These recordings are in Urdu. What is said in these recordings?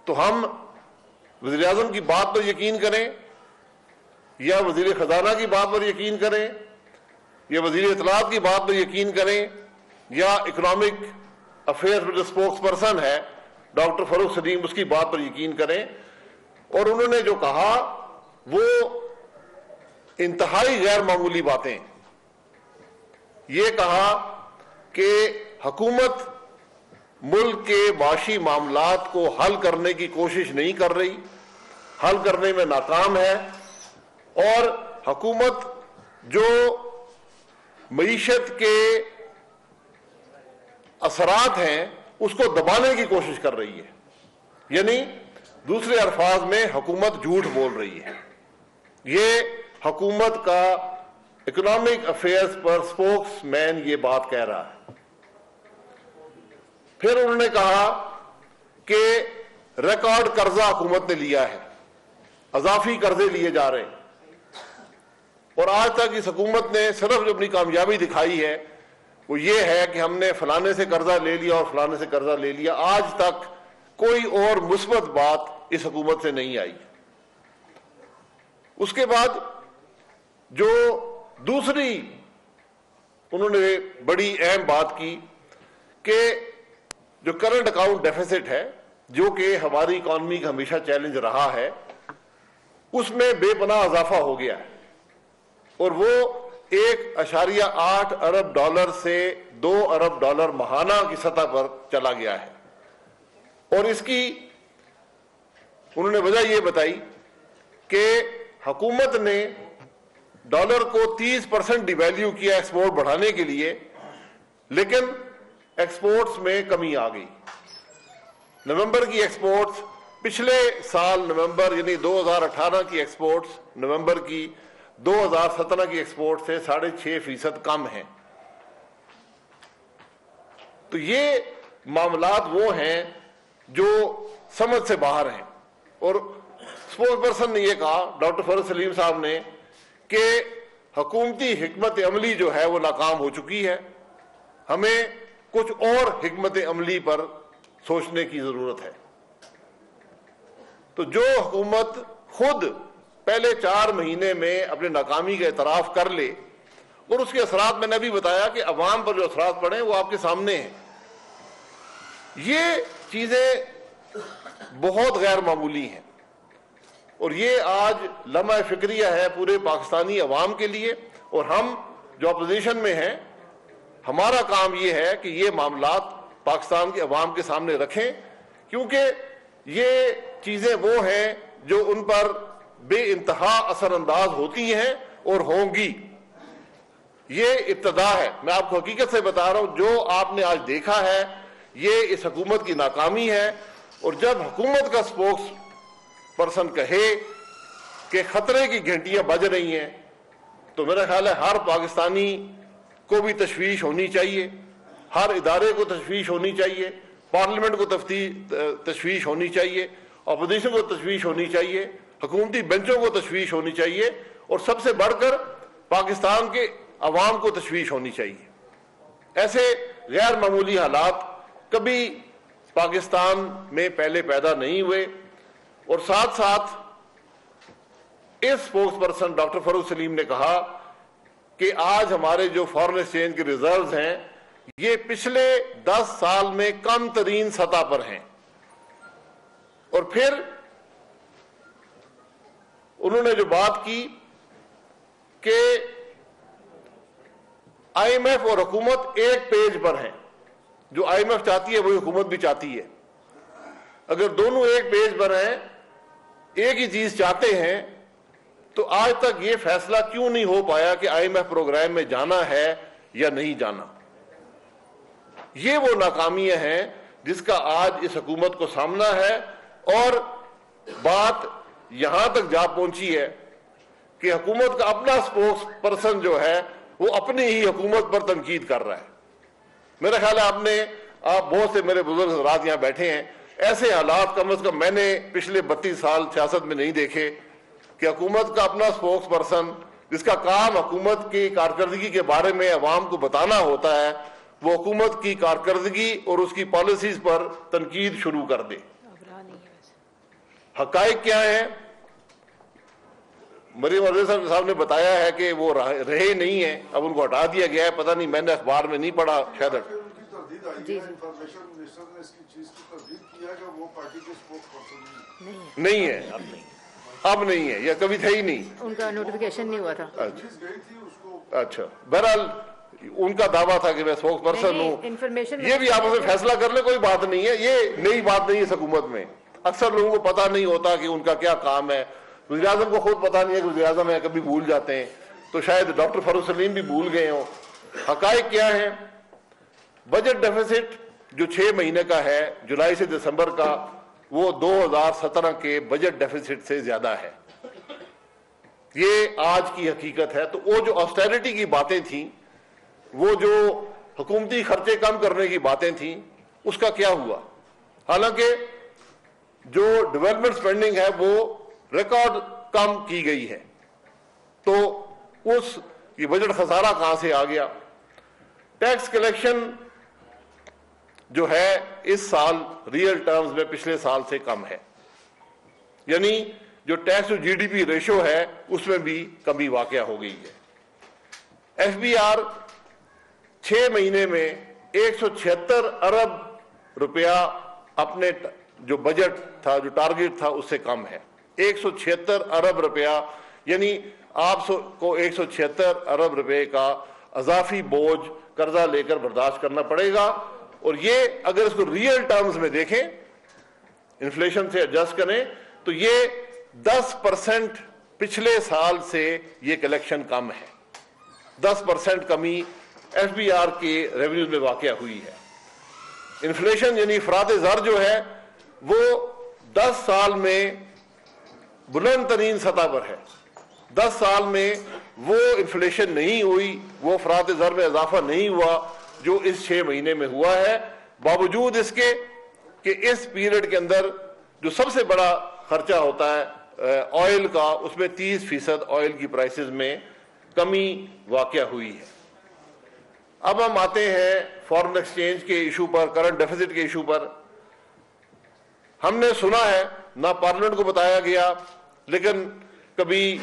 تو ہم وزیر اعظم کی بات پر یقین کریں یا وزیر خزانہ کی بات پر یقین کریں یا وزیر اطلاعات کی بات پر یقین کریں یا اکنامک افیئرز میں جو اسپوکس پرسن ہے ڈاکٹر فاروق سلیم اس کی بات پر یقین کریں. اور انہوں نے جو کہا وہ انتہائی غیر معمولی باتیں. یہ کہا کہ حکومت ملک کے معاشی معاملات کو حل کرنے کی کوشش نہیں کر رہی, حل کرنے میں ناکام ہے, اور حکومت جو معیشت کے اثرات ہیں اس کو دبانے کی کوشش کر رہی ہے. یعنی دوسرے الفاظ میں حکومت جھوٹ بول رہی ہے. یہ حکومت کا اکنامک افیئرز پر اسپوکس مین یہ بات کہہ رہا ہے. پھر انہوں نے کہا کہ ریکارڈ قرضہ حکومت نے لیا ہے, اضافی قرضے لیے جا رہے ہیں, اور آج تک اس حکومت نے صرف جو اپنی کامیابی دکھائی ہے وہ یہ ہے کہ ہم نے فلانے سے قرضہ لے لیا اور فلانے سے قرضہ لے لیا. آج تک کوئی اور مثبت بات اس حکومت سے نہیں آئی. اس کے بعد جو دوسری انہوں نے بڑی اہم بات کی کہ جو کرنٹ اکاؤنٹ ڈیفیسٹ ہے, جو کہ ہماری اکانومی کا ہمیشہ چیلنج رہا ہے, اس میں بے پناہ اضافہ ہو گیا ہے, اور وہ 1.8 ارب ڈالر سے 2 ارب ڈالر ماہانہ کی سطح پر چلا گیا ہے. اور اس کی انہوں نے وجہ یہ بتائی کہ حکومت نے ڈالر کو 30% ڈی ویلیو کیا ایکسپورٹ بڑھانے کے لیے, لیکن ایکسپورٹس میں کمی آ گئی. نومبر کی ایکسپورٹس پچھلے سال نومبر یعنی 2018 کی ایکسپورٹس نومبر کی 2017 کی ایکسپورٹ سے 6.5% کم ہیں. تو یہ معاملات وہ ہیں جو سمجھ سے باہر ہیں. اور اسپوکس پرسن نے یہ کہا, ڈاکٹر فاروق سلیم صاحب نے, کہ حکومتی حکمت عملی جو ہے وہ ناکام ہو چکی ہے, ہمیں کچھ اور حکمت عملی پر سوچنے کی ضرورت ہے. تو جو حکومت خود پہلے 4 مہینے میں اپنے ناکامی کا اعتراف کر لے, اور اس کے اثرات میں نے بھی بتایا کہ عوام پر جو اثرات پڑے وہ آپ کے سامنے ہیں, یہ چیزیں بہت غیر معمولی ہیں. اور یہ آج لمحہ فکریہ ہے پورے پاکستانی عوام کے لیے, اور ہم جو اپوزیشن میں ہیں ہمارا کام یہ ہے کہ یہ معاملات پاکستان کے عوام کے سامنے رکھیں, کیونکہ یہ چیزیں وہ ہیں جو ان پر بے انتہا اثر انداز ہوتی ہیں اور ہوں گی. یہ ابتدا ہے, میں آپ کو حقیقت سے بتا رہا ہوں, جو آپ نے آج دیکھا ہے یہ اس حکومت کی ناکامی ہے. اور جب حکومت کا اسپوکس پرسن کہے کہ خطرے کی گھنٹیاں بج رہی ہیں, تو میرا خیال ہے ہر پاکستانی کو بھی تشویش ہونی چاہیے, ہر ادارے کو تشویش ہونی چاہیے, پارلیمنٹ کو تشویش ہونی چاہیے, اپوزیشن کو تشویش ہونی چاہیے, حکومتی بینچوں کو تشویش ہونی چاہیے, اور سب سے بڑھ کر پاکستان کے عوام کو تشویش ہونی چاہیے. ایسے غیر معمولی حالات کبھی پاکستان میں پہلے پیدا نہیں ہوئے. اور ساتھ ساتھ اس اسپوکس پرسن ڈاکٹر فاروق سلیم نے کہا کہ آج ہمارے جو فارن ایکسچینج کے ریزروز ہیں یہ پچھلے 10 سال میں کم ترین سطح پر ہیں. اور پھر انہوں نے جو بات کی کہ آئی ایم ایف اور حکومت ایک پیج پر ہیں, جو آئی ایم ایف چاہتی ہے وہی حکومت بھی چاہتی ہے. اگر دونوں ایک پیج پر ہیں, ایک ہی چیز چاہتے ہیں, تو آج تک یہ فیصلہ کیوں نہیں ہو پایا کہ آئی ایم ایف پروگرام میں جانا ہے یا نہیں جانا. یہ وہ ناکامیاں ہیں جس کا آج اس حکومت کو سامنا ہے. اور بات یہاں تک جا پہنچی ہے کہ حکومت کا اپنا اسپوکس پرسن جو ہے وہ اپنی ہی حکومت پر تنقید کر رہا ہے. میرا خیال ہے آپ بہت سے میرے بزرگ حضرات یہاں بیٹھے ہیں, ایسے حالات کم از کم میں نے پچھلے 32 سال سیاست میں نہیں دیکھے کہ حکومت کا اپنا اسپوکس پرسن جس کا کام حکومت کی کارکردگی کے بارے میں عوام کو بتانا ہوتا ہے, وہ حکومت کی کارکردگی اور اس کی پالیسیز پر تنقید شروع کر دے. حقائق کیا ہیں؟ مریم عرضی صاحب نے بتایا ہے کہ وہ رہے نہیں ہیں، اب ان کو ہٹا دیا گیا ہے، پتہ نہیں، میں نے اخبار میں نہیں پڑھا، شاید نہیں ہے، اب نہیں ہے، یا کبھی تھا ہی نہیں، ان کا نوٹیفیکیشن نہیں ہوا تھا۔ اچھا، بہرحال ان کا دعویٰ تھا کہ میں اسپوکس پرسن ہوں، یہ بھی آپ اسے فیصلہ کر لیں، کوئی بات نہیں ہے، یہ نئی بات نہیں ہے اس حکومت میں۔ اکثر لوگوں کو پتہ نہیں ہوتا کہ ان کا کیا کام ہے، وزیر اعظم کو خود پتہ نہیں ہے کہ وزیر اعظم ہے، کبھی بھول جاتے ہیں، تو شاید ڈاکٹر فاروق سلیم بھی بھول گئے ہوں۔ حقائق کیا ہیں؟ بجٹ ڈیفیسٹ جو 6 مہینے کا ہے، جولائی سے دسمبر کا، وہ 2017 کے بجٹ ڈیفیسٹ سے زیادہ ہے، یہ آج کی حقیقت ہے۔ تو وہ جو آسٹیرٹی کی باتیں تھیں، وہ جو حکومتی خرچے کم کرنے کی باتیں تھیں، اس کا کیا ہوا؟ حالانکہ جو ڈیولپمنٹ سپینڈنگ ہے وہ ریکارڈ کم کی گئی ہے، تو اس یہ بجٹ خسارہ کہاں سے آ گیا؟ ٹیکس کلیکشن جو ہے اس سال ریئل ٹرمز میں پچھلے سال سے کم ہے، یعنی جو tax to G D P ratio ہے اس میں بھی کمی واقع ہو گئی ہے۔ ایف بی آر 6 مہینے میں 176 ارب روپیہ اپنے جو بجٹ تھا، جو ٹارگٹ تھا، اس سے کم ہے۔ 176 ارب روپیہ، یعنی آپ کو 176 ارب روپے کا اضافی بوجھ قرضہ لے کر برداشت کرنا پڑے گا، اور یہ اگر اس کو ریئل ٹرمز میں دیکھیں، انفلیشن سے ایڈجسٹ کریں، تو یہ 10% پچھلے سال سے یہ کلیکشن کم ہے، 10% کمی ایف بی آر کے ریونیوز میں واقع ہوئی ہے۔ انفلیشن یعنی افراط زر جو ہے وہ 10 سال میں بلند ترین سطح پر ہے، 10 سال میں وہ انفلیشن نہیں ہوئی، وہ افراط زر میں اضافہ نہیں ہوا جو اس 6 مہینے میں ہوا ہے، باوجود اس کے کہ اس پیریڈ کے اندر جو سب سے بڑا خرچہ ہوتا ہے آئل کا، اس میں 30% آئل کی پرائسز میں کمی واقع ہوئی ہے۔ اب ہم آتے ہیں فارن ایکسچینج کے ایشو پر، کرنٹ ڈیفیسٹ کے ایشو پر۔ ہم نے سنا ہے، نہ پارلیمنٹ کو بتایا گیا، لیکن کبھی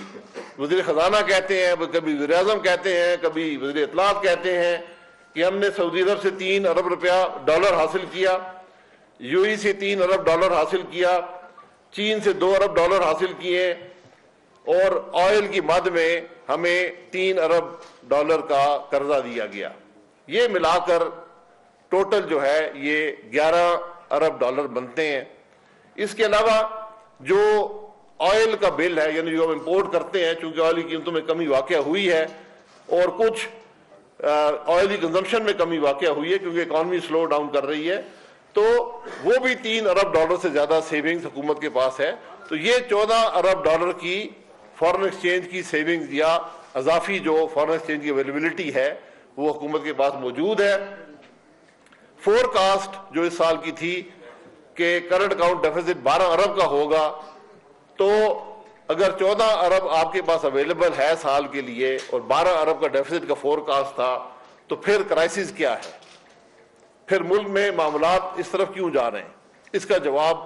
وزیر خزانہ کہتے ہیں، کبھی وزیر اعظم کہتے ہیں، کبھی وزیر اطلاعات کہتے ہیں کہ ہم نے سعودی عرب سے 3 ارب روپیہ ڈالر حاصل کیا، یو ای سے 3 ارب ڈالر حاصل کیا، چین سے 2 ارب ڈالر حاصل کیے، اور آئل کی مد میں ہمیں 3 ارب ڈالر کا قرضہ دیا گیا۔ یہ ملا کر ٹوٹل جو ہے یہ 11 ارب ڈالر بنتے ہیں۔ اس کے علاوہ جو آئل کا بل ہے، یعنی جو ہم امپورٹ کرتے ہیں، چونکہ آئل کی قیمتوں میں کمی واقع ہوئی ہے، اور کچھ آئلی کنزمپشن میں کمی واقع ہوئی ہے کیونکہ اکانومی سلو ڈاؤن کر رہی ہے، تو وہ بھی 3 ارب ڈالر سے زیادہ سیونگز حکومت کے پاس ہے۔ تو یہ 14 ارب ڈالر کی فارن ایکسچینج کی سیونگز یا اضافی جو فارن ایکسچینج کی اویلیبلٹی ہے وہ حکومت کے پاس موجود ہے۔ فور کاسٹ جو اس سال کی تھی کہ کرنٹ اکاؤنٹ ڈیفیسٹ 12 ارب کا ہوگا، تو اگر 14 ارب آپ کے پاس اویلیبل ہے سال کے لیے اور 12 ارب کا ڈیفیسٹ کا فور کاسٹ تھا، تو پھر کرائسس کیا ہے؟ پھر ملک میں معاملات اس طرف کیوں جا رہے ہیں؟ اس کا جواب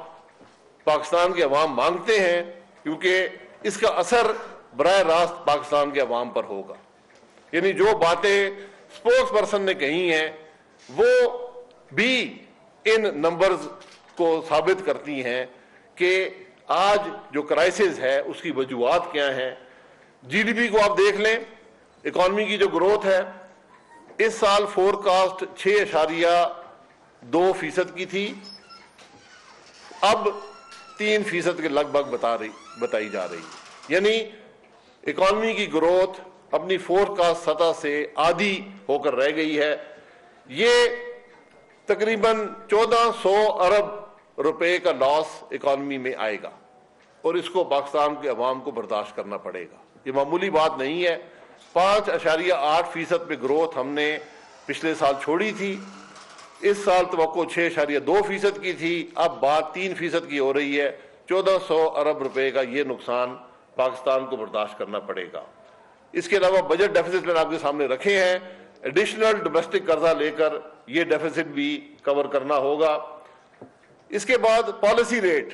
پاکستان کے عوام مانگتے ہیں، کیونکہ اس کا اثر براہ راست پاکستان کے عوام پر ہوگا۔ یعنی جو باتیں اسپوکس پرسن نے کہی ہیں وہ بھی ان نمبرز کو ثابت کرتی ہیں کہ آج جو کرائسس ہے اس کی وجوہات کیا ہیں۔ جی ڈی پی کو آپ دیکھ لیں، اکانومی کی جو گروتھ ہے اس سال فور کاسٹ 6.2% کی تھی، اب 3% کے لگ بھگ بتائی جا رہی ہے، یعنی اکانومی کی گروتھ اپنی فور کاسٹ سطح سے آدھی ہو کر رہ گئی ہے۔ یہ تقریباً 1400 ارب روپے کا لاس اکانومی میں آئے گا، اور اس کو پاکستان کے عوام کو برداشت کرنا پڑے گا۔ یہ معمولی بات نہیں ہے۔ 5.8% پہ گروتھ ہم نے پچھلے سال چھوڑی تھی، اس سال توقع 6.2% کی تھی، اب بات 3% کی ہو رہی ہے۔ 1400 ارب روپے کا یہ نقصان پاکستان کو برداشت کرنا پڑے گا۔ اس کے علاوہ بجٹ ڈیفیسٹ میں آپ کے سامنے رکھے ہیں، ایڈیشنل ڈومیسٹک قرضہ لے کر یہ ڈیفیسٹ بھی کور کرنا ہوگا۔ اس کے بعد پالیسی ریٹ،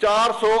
400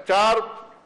4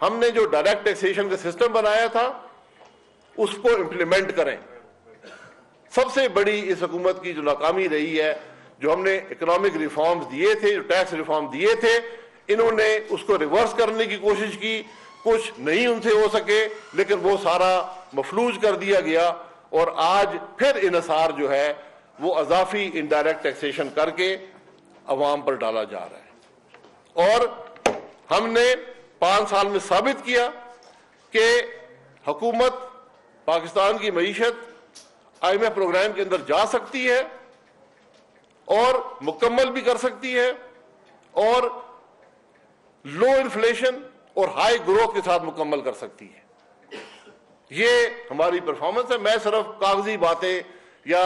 ہم نے جو ڈائریکٹ ٹیکسیشن کا سسٹم بنایا تھا اس کو امپلیمنٹ کریں. سب سے بڑی اس حکومت کی جو ناکامی رہی ہے، جو ہم نے اکنامک ریفارمز دیے تھے، جو ٹیکس ریفارم دیے تھے، انہوں نے اس کو ریورس کرنے کی کوشش کی، کچھ نہیں ان سے ہو سکے، لیکن وہ سارا مفلوج کر دیا گیا، اور آج پھر انحصار جو ہے وہ اضافی انڈائریکٹ ٹیکسیشن کر کے عوام پر ڈالا جا رہا ہے. اور ہم نے 5 سال میں ثابت کیا کہ حکومت پاکستان کی معیشت IMF پروگرام کے اندر جا سکتی ہے اور مکمل بھی کر سکتی ہے، اور لو انفلیشن اور ہائی گروتھ کے ساتھ مکمل کر سکتی ہے. یہ ہماری پرفارمنس ہے. میں صرف کاغذی باتیں یا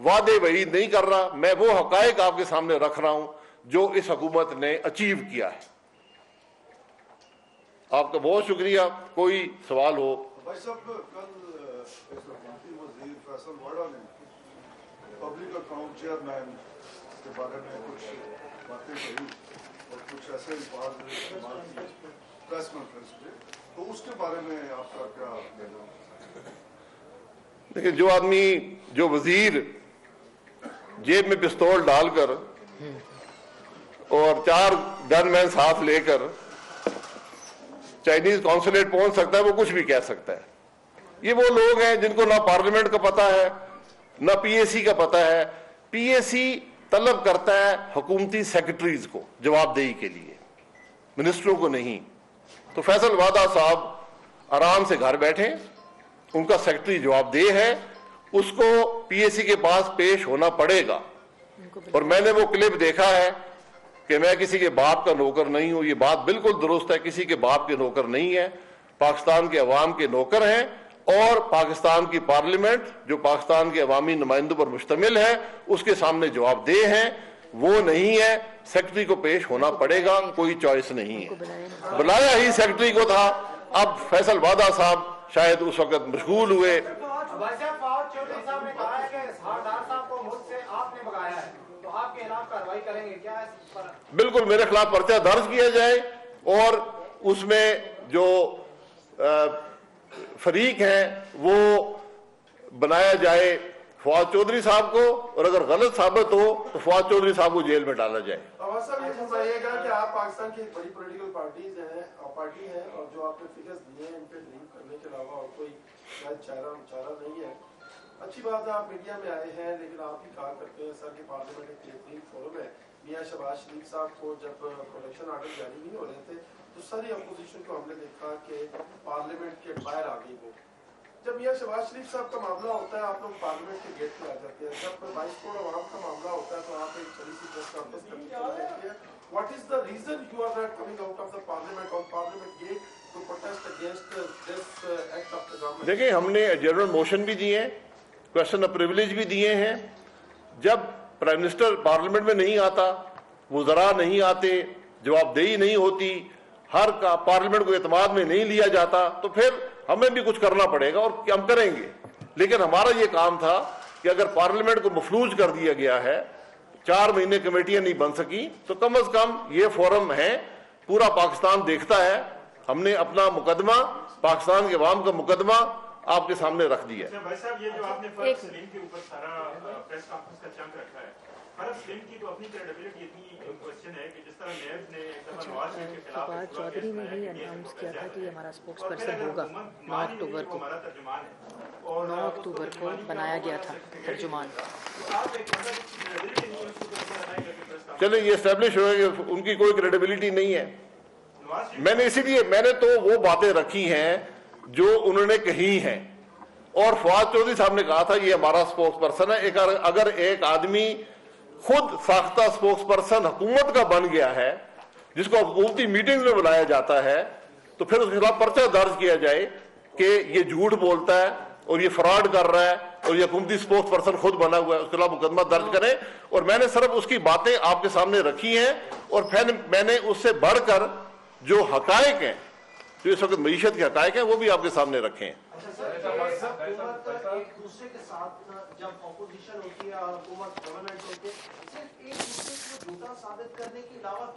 وعدے وعید نہیں کر رہا، میں وہ حقائق آپ کے سامنے رکھ رہا ہوں جو اس حکومت نے اچیو کیا ہے. آپ کا بہت شکریہ. کوئی سوال ہو؟ بھائی صاحب، کل وزیر فیصل واڑا نے پبلک اکاؤنٹ چیئرمین کے بارے میں کچھ باتیں کہی اور کچھ ایسے الفاظ استعمال کیے پریس کانفرنس پہ، تو اس کے بارے میں آپ کا کیا کہنا ہے؟ لیکن جو آدمی، جو وزیر جیب میں پستول ڈال کر اور 4 گن مین ساتھ لے کر چائنیز کانسولیٹ پہنچ سکتا ہے، وہ کچھ بھی کہہ سکتا ہے. یہ وہ لوگ ہیں جن کو نہ پارلیمنٹ کا پتہ ہے، نہ PAC کا پتہ ہے. PAC طلب کرتا ہے حکومتی سیکرٹریز کو جواب دہی کے لیے، منسٹروں کو نہیں. تو فیصل وادہ صاحب آرام سے گھر بیٹھیں، ان کا سیکرٹری جواب دہ ہے، اس کو PAC کے پاس پیش ہونا پڑے گا. اور میں نے وہ کلپ دیکھا ہے کہ میں کسی کے باپ کا نوکر نہیں ہوں. یہ بات بالکل درست ہے، کسی کے باپ کے نوکر نہیں ہے، پاکستان کے عوام کے نوکر ہیں. اور پاکستان کی پارلیمنٹ جو پاکستان کے عوامی نمائندوں پر مشتمل ہے اس کے سامنے جواب دہ ہیں. وہ نہیں ہے، سیکرٹری کو پیش ہونا پڑے گا، کوئی چوائس نہیں ہے. بلایا ہی سیکرٹری کو تھا. اب فیصل وادہ صاحب شاید اس وقت مشغول ہوئے. بالکل میرے خلاف پرچہ درج کیا جائے اور اس میں جو فریق ہیں وہ بنایا جائے فواد چودھری صاحب کو، اور اگر غلط ثابت ہو تو فواد چودھری صاحب کو جیل میں ڈالا جائے. صاحب یہ بتائیے گا کہ آپ پاکستان کی بڑی پولیٹیکل پارٹی ہے اور جو آپ نے فگرز دیے ہیں ان پہ لنک کرنے کے علاوہ اور کوئی شاید چارہ نہیں ہے. اچھی بات ہے آپ میڈیا میں آئے ہیں، لیکن آپ بھی کہا کرتے ہیں سر کہ پارلیمنٹ ایک بہترین فورم ہے. میاں شہباز شریف صاحب کو جب پروٹیکشن آرڈر جاری نہیں ہو رہے تھے تو ساری اپوزیشن کو ہم نے دیکھا کہ پارلیمنٹ کے باہر آ گئی. وہ جب میاں شہباز شریف صاحب کا معاملہ ہوتا ہے آپ لوگ پارلیمنٹ کے گیٹ پہ آ جاتے ہیں. جب 22 کروڑ عوام کا معاملہ ہوتا ہے تو آپ ایک چھوٹی سی پریس کانفرنس کرتے ہیں. What is the reason you are not coming out of the parliament on parliament gate to protest against this act of the government? دیکھیں ہم نے ایڈجرنمنٹ موشن بھی دیے ہیں، کویسچن آف پریویلیج بھی دیے ہیں. جب پرائم منسٹر پارلیمنٹ میں نہیں آتا، وزراء نہیں آتے، جواب دہی نہیں ہوتی، ہر کا پارلیمنٹ کو اعتماد میں نہیں لیا جاتا، تو پھر ہمیں بھی کچھ کرنا پڑے گا اور ہم کریں گے. لیکن ہمارا یہ کام تھا کہ اگر پارلیمنٹ کو مفلوج کر دیا گیا ہے، 4 مہینے کمیٹیاں نہیں بن سکی، تو کم از کم یہ فورم ہے، پورا پاکستان دیکھتا ہے. ہم نے اپنا مقدمہ، پاکستان کے عوام کا مقدمہ آپ کے سامنے رکھ دیا ہے. بھائی صاحب یہ جو آپ نے فرض سلیم کے اوپر سارا پریس کانفرنس کا چنک رکھا ہے، فرض سلیم کی تو اپنی کریڈیبلٹی اتنی کوشچن ہے کہ جس طرح نیب نے ایک دفعہ نواز شریف کے خلاف فواد چودھری نے ہی اناؤنس کیا تھا کہ یہ ہمارا اسپوکس پرسن ہوگا 9 اکتوبر کو. 9 اکتوبر کو بنایا گیا تھا ترجمان. چلیں یہ اسٹیبلش ہوئے کہ ان کی کوئی کریڈیبلٹی نہیں ہے. میں نے اسی لیے میں نے تو وہ باتیں رکھی ہیں جو انہوں نے کہی ہیں، اور فواد چودھری صاحب نے کہا تھا یہ ہمارا اسپوکس پرسن ہے. اگر ایک آدمی خود ساختہ اسپوکس پرسن حکومت کا بن گیا ہے، جس کو حکومتی میٹنگز میں بلایا جاتا ہے، تو پھر اس کے خلاف پرچہ درج کیا جائے کہ یہ جھوٹ بولتا ہے اور یہ فراڈ کر رہا ہے اور یہ حکومتی اسپوکس پرسن خود بنا ہوا ہے، اس کے خلاف مقدمہ درج کریں. اور میں نے صرف اس کی باتیں آپ کے سامنے رکھی ہیں، اور پھر میں نے اس سے بڑھ کر جو حقائق ہیں، جو اس وقت معیشت کے حقائق ہیں، وہ بھی آپ کے سامنے رکھے ہیں. ایک دوسرے کے ساتھ جب اپوزیشن ہوتی ہے اور حکومت گورنمنٹ ہوتی ہے، صرف ایک دوسرے کو جھوٹا ثابت کرنے کے علاوہ